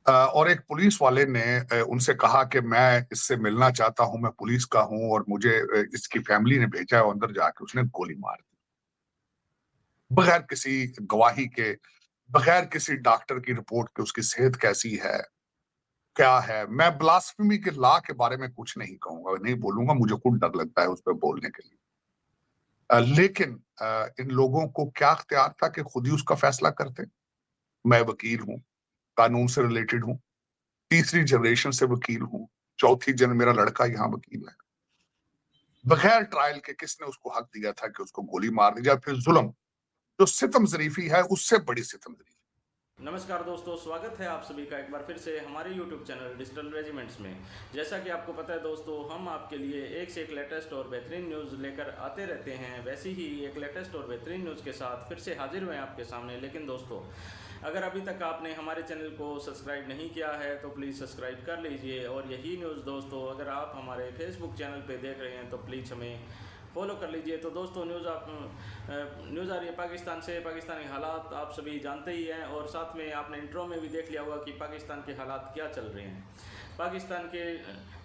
और एक पुलिस वाले ने उनसे कहा कि मैं इससे मिलना चाहता हूं, मैं पुलिस का हूं और मुझे इसकी फैमिली ने भेजा है। अंदर जाके उसने गोली मार दी बगैर किसी गवाही के, बगैर किसी डॉक्टर की रिपोर्ट के। उसकी सेहत कैसी है, क्या है। मैं ब्लास्फेमी के लॉ के बारे में कुछ नहीं कहूंगा, नहीं बोलूंगा, मुझे खुद डर लगता है उस पर बोलने के लिए। लेकिन इन लोगों को क्या अख्तियार था कि खुद ही उसका फैसला करते। मैं वकील हूं, कानून से रिलेटेड हूं, तीसरी जनरेशन से वकील हूं, चौथी जन मेरा लड़का यहाँ वकील है। बगैर ट्रायल के किसने उसको हक दिया था कि उसको गोली मार दी जाए? फिर जुल्म, जो सितम जरीफी है, उससे बड़ी सितम जरीफी। नमस्कार दोस्तों, स्वागत है आप सभी का एक बार फिर से हमारे YouTube चैनल डिजिटल रेजिमेंट्स में। जैसा कि आपको पता है दोस्तों, हम आपके लिए एक से एक लेटेस्ट और बेहतरीन न्यूज़ लेकर आते रहते हैं। वैसे ही एक लेटेस्ट और बेहतरीन न्यूज़ के साथ फिर से हाजिर हुए हैं आपके सामने। लेकिन दोस्तों, अगर अभी तक आपने हमारे चैनल को सब्सक्राइब नहीं किया है तो प्लीज़ सब्सक्राइब कर लीजिए। और यही न्यूज़ दोस्तों, अगर आप हमारे फेसबुक चैनल पर देख रहे हैं तो प्लीज़ हमें फॉलो कर लीजिए। तो दोस्तों, न्यूज़ आ रही है पाकिस्तान से। पाकिस्तानी हालात आप सभी जानते ही हैं, और साथ में आपने इंट्रो में भी देख लिया होगा कि पाकिस्तान के हालात क्या चल रहे हैं। पाकिस्तान के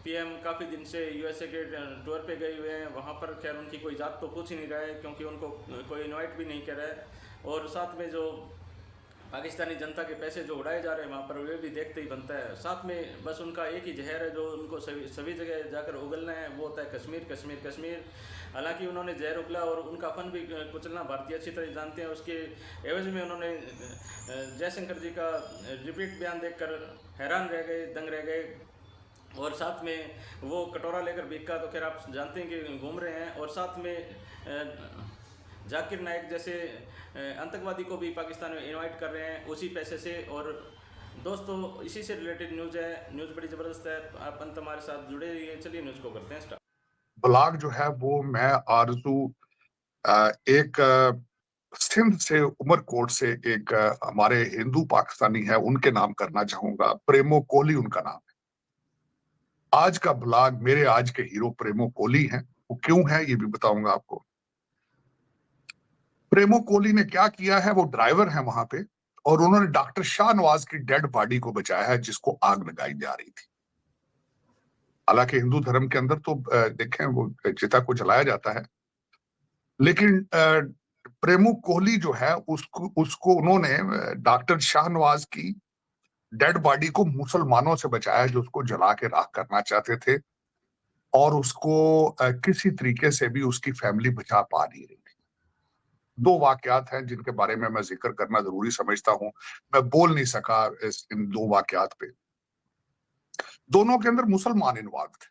पीएम काफ़ी दिन से यूएसए के टूर पे गए हुए हैं। वहाँ पर खैर उनकी कोई ज़ात तो पूछ ही नहीं रहा है, क्योंकि उनको कोई इनवाइट भी नहीं कर रहा है। और साथ में जो पाकिस्तानी जनता के पैसे जो उड़ाए जा रहे हैं वहाँ पर, वे भी देखते ही बनता है। साथ में बस उनका एक ही जहर है जो उनको सभी जगह जाकर उगलना है, वो होता है कश्मीर कश्मीर कश्मीर। हालांकि उन्होंने जहर उगला और उनका फन भी कुचलना भारतीय अच्छी तरह जानते हैं। उसके एवज में उन्होंने जयशंकर जी का रिपीट बयान देखकर हैरान रह गए, दंग रह गए। और साथ में वो कटोरा लेकर भीख का, तो खैर आप जानते हैं कि घूम रहे हैं। और साथ में जाकिर नाइक जैसे आतंकवादी को भी पाकिस्तान में इनवाइट कर रहे हैं उसी पैसे से। और दोस्तों, इसी से रिलेटेड न्यूज़ है, न्यूज़ बड़ी ज़बरदस्त है। आप अंत हमारे साथ जुड़े रहिए। चलिए न्यूज़ को करते हैं स्टार्ट। ब्लॉग जो है वो मैं आरजू एक सिंध से, उमरकोट से एक हमारे हिंदू पाकिस्तानी है, उनके नाम करना चाहूंगा। प्रेमो कोहली उनका नाम है। आज का ब्लॉग मेरे आज के हीरो प्रेमो कोहली हैं। वो क्यों है ये भी बताऊंगा आपको। प्रेमो कोहली ने क्या किया है, वो ड्राइवर है वहां पे, और उन्होंने डॉक्टर शाहनवाज की डेड बॉडी को बचाया है जिसको आग लगाई जा रही थी। हालांकि हिंदू धर्म के अंदर तो देखें वो चिता को जलाया जाता है, लेकिन प्रेमो कोहली जो है उसको उसको उन्होंने डॉक्टर शाहनवाज की डेड बॉडी को मुसलमानों से बचाया जो उसको जला के राख करना चाहते थे, और उसको किसी तरीके से भी उसकी फैमिली बचा पा नहीं रही थी। दो वाकयात हैं जिनके बारे में मैं जिक्र करना जरूरी समझता हूं। मैं बोल नहीं सका इन दो वाकयात पे। दोनों के अंदर मुसलमान इन्वॉल्व थे।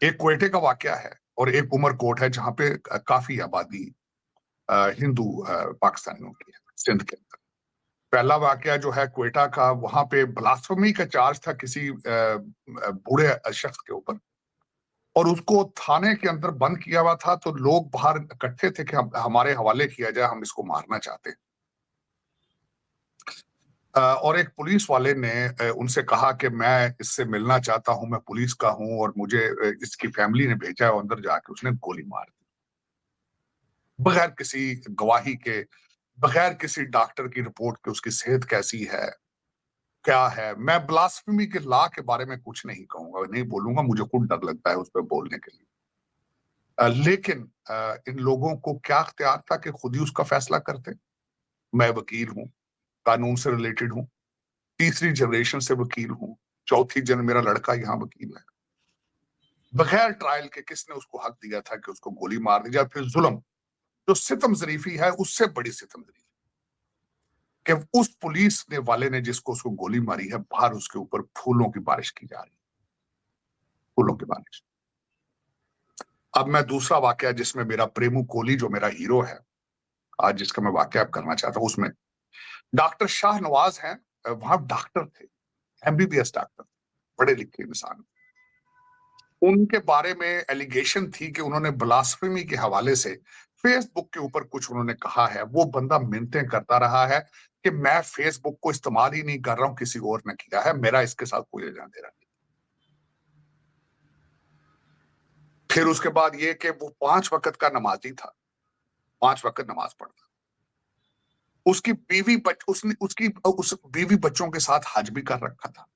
एक क्वेटे का वाकया है और एक उमरकोट है जहां पे काफी आबादी हिंदू पाकिस्तानियों की है, सिंध के अंदर। पहला वाकया जो है क्वेटा का, वहां पे ब्लास्फेमी का चार्ज था किसी बूढ़े शख्स के ऊपर, और उसको थाने के अंदर बंद किया हुआ था। तो लोग बाहर इकट्ठे थे कि हमारे हवाले किया जाए, हम इसको मारना चाहते हैं। और एक पुलिस वाले ने उनसे कहा कि मैं इससे मिलना चाहता हूं, मैं पुलिस का हूं और मुझे इसकी फैमिली ने भेजा है। अंदर जाके उसने गोली मार दी बगैर किसी गवाही के, बगैर किसी डॉक्टर की रिपोर्ट के। उसकी सेहत कैसी है, क्या है। मैं ब्लास्फेमी के लॉ के बारे में कुछ नहीं कहूंगा, नहीं बोलूंगा, मुझे खुद डर लगता है उस पर बोलने के लिए। लेकिन इन लोगों को क्या अख्तियार था कि खुद ही उसका फैसला करते। मैं वकील हूं, कानून से रिलेटेड हूं, तीसरी जनरेशन से वकील हूं, चौथी जन मेरा लड़का यहाँ वकील है। बगैर ट्रायल के किसने उसको हक दिया था कि उसको गोली मार दी जाए? फिर जुल्म, जो सितम जरीफी है, उससे बड़ी सितम जरीफी कि उस पुलिस ने वाले ने जिसको उसको गोली मारी है, बाहर उसके ऊपर फूलों की बारिश की जा रही है, फूलों की बारिश। अब मैं दूसरा वाकया जिसमें मेरा प्रेमू कोहली जो मेरा हीरो है आज, जिसका मैं वाकया करना चाहता हूं, उसमें डॉक्टर शाहनवाज हैं। वहां डॉक्टर थे, एमबीबीएस डॉक्टर, पढ़े लिखे इंसान। उनके बारे में एलिगेशन थी कि उन्होंने ब्लास्फेमी के हवाले से फेसबुक के ऊपर कुछ उन्होंने कहा है। वो बंदा मिन्नतें करता रहा है कि मैं फेसबुक को इस्तेमाल ही नहीं कर रहा हूं, किसी और ने किया है, मेरा इसके साथ कोई लेना देना नहीं। फिर उसके बाद ये कि वो 5 वक्त का नमाजी था, 5 वक्त नमाज पढ़ता। उसकी उस बीवी बच्चों के साथ हज भी कर रखा था।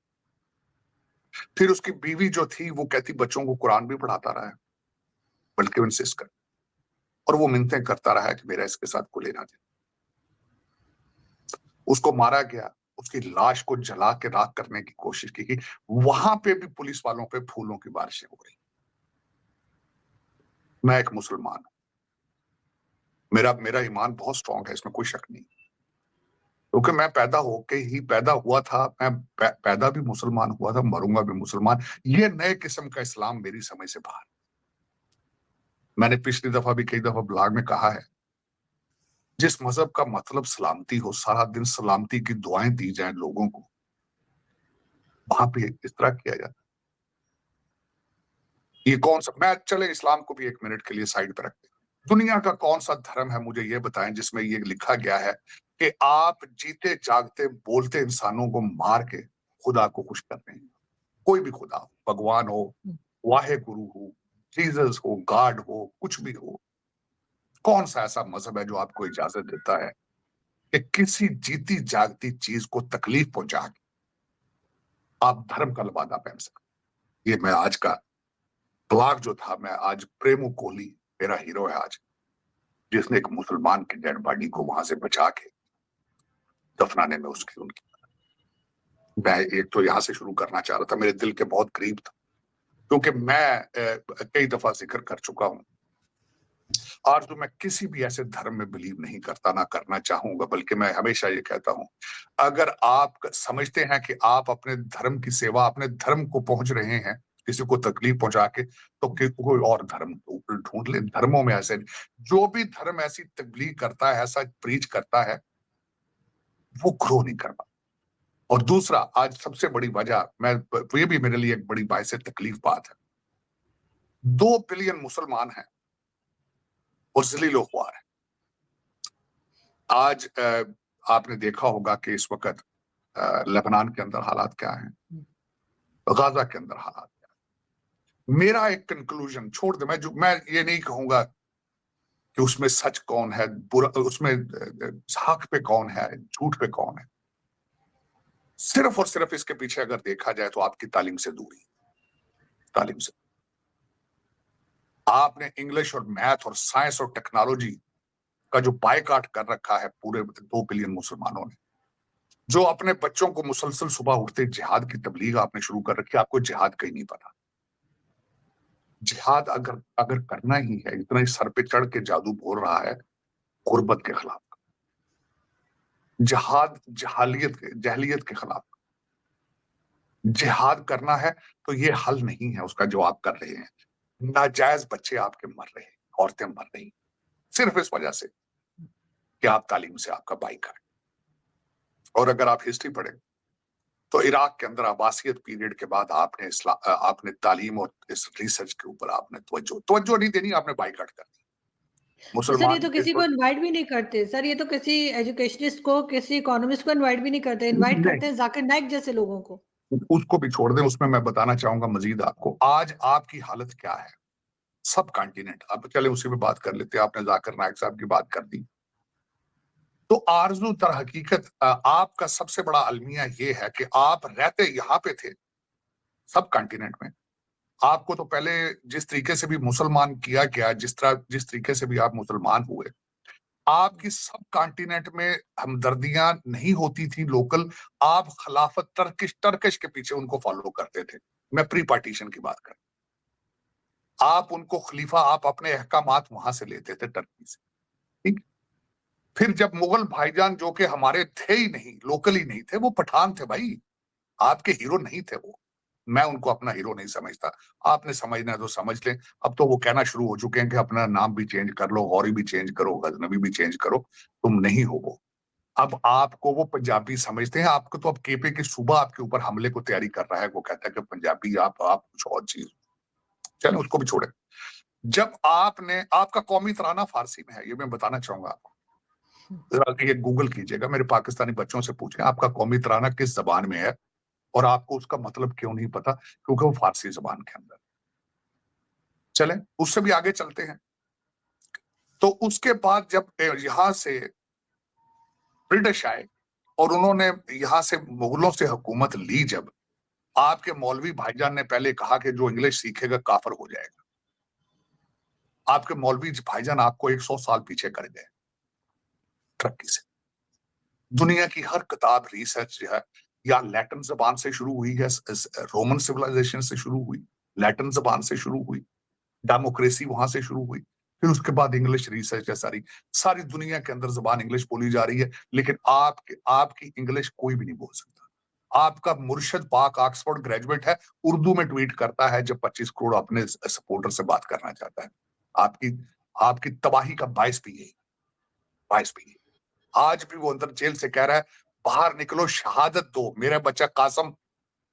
फिर उसकी बीवी जो थी वो कहती बच्चों को कुरान भी पढ़ाता रहा है, बल्कि वो इंसिस्ट कर, और वो मिन्नतें करता रहा है कि मेरा इसके साथ को लेना दे। उसको मारा गया, उसकी लाश को जला के राख करने की कोशिश की गई। वहां पे भी पुलिस वालों पे फूलों की बारिशें हो रही। मैं एक मुसलमान हूं, मेरा मेरा ईमान बहुत स्ट्रांग है, इसमें कोई शक नहीं, क्योंकि मैं पैदा हुआ था, मैं पैदा भी मुसलमान हुआ था, मरूंगा भी मुसलमान। ये नए किस्म का इस्लाम मेरी समझ से बाहर। मैंने पिछली दफा भी कई दफा ब्लॉग में कहा है, जिस मजहब का मतलब सलामती हो, सारा दिन सलामती की दुआएं दी जाए लोगों को, वहां पे इस तरह किया जाता। ये कौन सा, मैं चले इस्लाम को भी एक मिनट के लिए साइड पर रखते हैं। दुनिया का कौन सा धर्म है, मुझे ये बताएं, जिसमें ये लिखा गया है कि आप जीते जागते बोलते इंसानों को मार के खुदा को खुश कर रहे हैं। कोई भी खुदा हो, भगवान हो, वाहे गुरु हो, जीसस हो, गॉड हो, कुछ भी हो, कौन सा ऐसा मजहब है जो आपको इजाजत देता है कि किसी जीती जागती चीज को तकलीफ पहुंचा के आप धर्म का लबादा पहन सकते? ये मैं आज का ब्लॉग जो था, मैं आज प्रेमू कोहली मेरा हीरो है आज, जिसने एक मुसलमान की डेड बॉडी को वहां से बचा के दफनाने में उनकी मैं एक तो यहां से शुरू करना चाह रहा था, मेरे दिल के बहुत करीब था, क्योंकि मैं कई दफा जिक्र कर चुका हूं, और जो मैं किसी भी ऐसे धर्म में बिलीव नहीं करता, ना करना चाहूंगा, बल्कि मैं हमेशा ये कहता हूं, अगर आप समझते हैं कि आप अपने धर्म की सेवा, अपने धर्म को पहुंच रहे हैं किसी को तकलीफ पहुंचा के, तो कोई और धर्म ढूंढ ले। धर्मों में ऐसे, जो भी धर्म ऐसी तबलीग करता है, ऐसा प्रीच करता है, वो ग्रो नहीं कर पाता। और दूसरा, आज सबसे बड़ी वजह, ये भी मेरे लिए एक बड़ी बाइस तकलीफ बात है, 2 बिलियन मुसलमान हैं और जलीलो ख्वार है। आज आपने देखा होगा कि इस वक्त लेबनान के अंदर हालात क्या हैं, गाजा के अंदर हालात क्या है। मेरा एक कंक्लूजन छोड़ दे, मैं ये नहीं कहूंगा कि उसमें सच कौन है, बुरा उसमें हक पे कौन है, झूठ पे कौन है। सिर्फ और सिर्फ इसके पीछे अगर देखा जाए तो आपकी तालीम से दूरी, तालीम से। आपने इंग्लिश और मैथ और साइंस और टेक्नोलॉजी का जो बायकॉट कर रखा है पूरे 2 बिलियन मुसलमानों ने, जो अपने बच्चों को मुसलसल सुबह उठते जिहाद की तबलीग आपने शुरू कर रखी। आपको जिहाद कहीं नहीं पता। जिहाद अगर अगर करना ही है, इतना ही सर पे चढ़ के जादू बोल रहा है गुर्बत के खिलाफ, जिहाद जहलियत के खिलाफ जिहाद करना है, तो ये हल नहीं है उसका जो आप कर रहे हैं। नाजायज बच्चे आपके मर रहे हैं, औरतें मर रही, सिर्फ इस वजह से कि आप तालीम से आपका बाइकॉट। और अगर आप हिस्ट्री पढ़ें तो इराक के अंदर अब्बासियत पीरियड के बाद आपने तालीम और इस रिसर्च के ऊपर आपने तवज्जो नहीं देनी, आपने बाइकॉट कर दी। तो सर ये मुसलमान तो किसी को इनवाइट भी नहीं करते सर, ये तो किसी एजुकेशनिस्ट को, किसी इकोनॉमिस्ट को इनवाइट भी नहीं करते, इनवाइट करते हैं जाकिर नाइक जैसे लोगों को। उसको भी छोड़ दें, उसमें मैं बताना चाहूंगा मजीद आपको, आज आपकी हालत क्या है सब कॉन्टिनेंट। अब चले उसी पे बात कर लेते हैं, आपने जाकिर नाइक साहब की बात कर दी, तो आरजू तर हकीकत आपका सबसे बड़ा अलमिया ये है कि आप रहते यहाँ पे थे सब कॉन्टिनेंट में। आपको तो पहले जिस तरीके से भी मुसलमान किया गया, जिस तरीके से भी आप मुसलमान हुए, आपकी सब कॉन्टिनेंट में हमदर्दियां नहीं होती थी लोकल। आप खिलाफत टर्किश के पीछे उनको फॉलो करते थे। मैं प्री पार्टीशन की बात कर, आप उनको खलीफा, आप अपने अहकामात वहां से लेते थे टर्की से, ठीक। फिर जब मुगल भाईजान जो कि हमारे थे ही नहीं, लोकल ही नहीं थे, वो पठान थे भाई, आपके हीरो नहीं थे वो। मैं उनको अपना हीरो नहीं समझता, आपने समझना है तो समझ लें। अब तो वो कहना शुरू हो चुके हैं कि अपना नाम भी चेंज कर लो, गौरी भी चेंज करो, गजनबी भी चेंज करो, तुम नहीं हो वो। अब आपको वो पंजाबी समझते हैं, आपको तो अब केपी के सूबा आपके ऊपर हमले को तैयारी कर रहा है, वो कहता है कि पंजाबी आप कुछ और चीज। चलो उसको भी छोड़े। जब आपका कौमी तराना फारसी में है, ये मैं बताना चाहूंगा आपको, जरा ये गूगल कीजिएगा, मेरे पाकिस्तानी बच्चों से पूछें आपका कौमी तराना किस जबान में है, और आपको उसका मतलब क्यों नहीं पता, क्योंकि वो फारसी जबान के अंदर। चलें उससे भी आगे चलते हैं। तो उसके बाद जब यहां से ब्रिटिश आए और उन्होंने यहां से मुगलों से हुकूमत ली, जब आपके मौलवी भाईजान ने पहले कहा कि जो इंग्लिश सीखेगा काफिर हो जाएगा, आपके मौलवी भाईजान आपको 100 साल पीछे कर गए तरक्की से। दुनिया की हर किताब रिसर्च जो है या लैटिन जबान से शुरू हुई है, रोमन सिविलाइजेशन से शुरू हुई, लैटिन जबान से शुरू हुई, डेमोक्रेसी वहां से शुरू हुई, फिर उसके बाद इंग्लिश रिसर्च है सारी। सारी दुनिया के अंदर जबान इंग्लिश बोली जा रही है, लेकिन आपकी इंग्लिश कोई भी नहीं बोल सकता। आपका मुर्शद पाक ऑक्सफोर्ड ग्रेजुएट है, उर्दू में ट्वीट करता है जब 25 करोड़ अपने सपोर्टर से बात करना चाहता है। आपकी आपकी तबाही का बायस भी यही, बायस भी यही। आज भी वो अंदर जेल से कह रहा है बाहर निकलो, शहादत दो, मेरा बच्चा कासम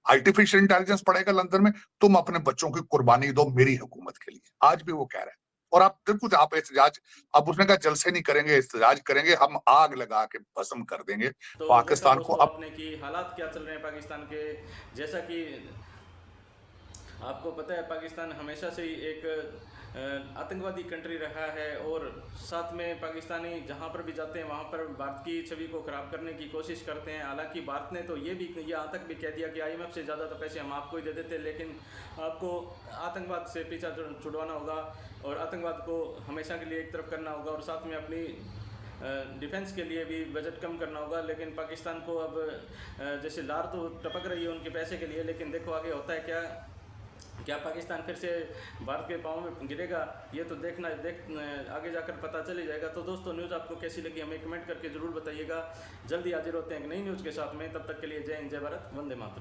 आर्टिफिशियल इंटेलिजेंस पढ़ेगा लंदन में, तुम अपने बच्चों की कुर्बानी दो मेरी हुकूमत के लिए। आज भी वो कह रहा है। और आप बिल्कुल आप एहतजाज, अब उसने कहा जलसे नहीं करेंगे, एहतजाज करेंगे, हम आग लगा के भस्म कर देंगे तो देखा पाकिस्तान को। दोस्तों अब आपने कि हालात क्या चल रहे हैं पाकिस्तान के। जैसा कि आपको पता है पाकिस्तान हमेशा से ही एक आतंकवादी कंट्री रहा है, और साथ में पाकिस्तानी जहां पर भी जाते हैं वहां पर भारत की छवि को खराब करने की कोशिश करते हैं। हालांकि भारत ने तो ये यहाँ तक भी कह दिया कि IMF से ज़्यादा तो पैसे हम आपको ही दे देते, लेकिन आपको आतंकवाद से पीछा छुड़वाना होगा और आतंकवाद को हमेशा के लिए एक तरफ करना होगा, और साथ में अपनी डिफेंस के लिए भी बजट कम करना होगा। लेकिन पाकिस्तान को अब जैसे लार तो टपक रही है उनके पैसे के लिए, लेकिन देखो आगे होता है क्या पाकिस्तान फिर से भारत के पाँव में गिरेगा, ये तो आगे जाकर पता चल ही जाएगा। तो दोस्तों न्यूज़ आपको कैसी लगी हमें कमेंट करके ज़रूर बताइएगा। जल्दी हाजिर होते हैं एक नई न्यूज़ के साथ में, तब तक के लिए जय हिंद, जय भारत, वंदे मातरम।